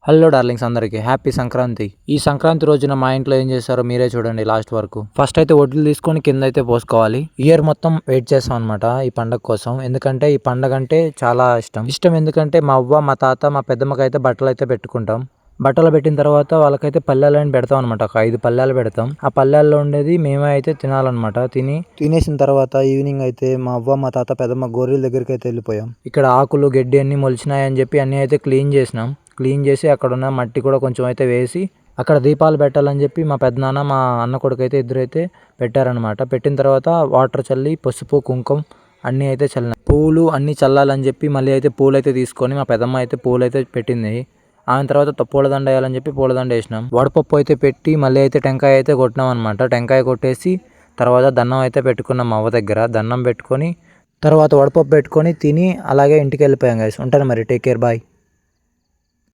Hello darlings అందరికీ happy Sankranti. ఈ సంక్రాంతి రోజున మా ఇంట్లో ఏం చేస్తారో మీరే చూడండి లాస్ట్ వరకు. ఫస్ట్ అయితే వడ్లు తీసుకొని కింద అయితే పోసుకోవాలి. ఇయర్ మొత్తం వెయిట్ చేస్తాం అనమాట ఈ పండగ కోసం. ఎందుకంటే ఈ పండగ అంటే చాలా ఇష్టం ఎందుకంటే మా అవ్వ, మా తాత, మా పెద్దమ్మకి అయితే బట్టలు అయితే పెట్టుకుంటాం. బట్టలు పెట్టిన తర్వాత వాళ్ళకైతే పల్లెలని పెడతాం అనమాట. ఒక 5 పల్లెలు పెడతాం. ఆ పల్లెల్లో ఉండేది మేమే అయితే తినాలన్నమాట. తినేసిన తర్వాత ఈవినింగ్ అయితే మా అవ్వ, మా తాత, పెద్దమ్మ గొర్రెల దగ్గరికి అయితే వెళ్ళిపోయాం. ఇక్కడ ఆకులు గడ్డి అన్ని మొలిచినాయని చెప్పి అన్ని అయితే క్లీన్ చేసినాం. క్లీన్ చేసి అక్కడ ఉన్న మట్టి కూడా కొంచెం అయితే వేసి అక్కడ దీపాలు పెట్టాలని చెప్పి మా పెద్దనాన్న, మా అన్న కొడుకు అయితే ఇద్దరైతే పెట్టారనమాట. పెట్టిన తర్వాత వాటర్ చల్లి పసుపు, కుంకుమ అన్నీ అయితే చల్లిన పూలు అన్నీ చల్లాలని చెప్పి మళ్ళీ అయితే పూలు అయితే తీసుకొని మా పెద్దమ్మ అయితే పూలు అయితే పెట్టింది. ఆమె తర్వాత పూలదండ వేయాలని చెప్పి పూలదండ వేసినాం. వడపప్పు అయితే పెట్టి మళ్ళీ అయితే టెంకాయ అయితే కొట్టినాం అనమాట. టెంకాయ కొట్టేసి తర్వాత దండం అయితే పెట్టుకున్నాం అవ్వ దగ్గర. దండం పెట్టుకొని తర్వాత వడపప్పు పెట్టుకొని తిని అలాగే ఇంటికి వెళ్ళిపోయాం గైస్. ఉంటాను మరి, టేక్ కేర్, బాయ్.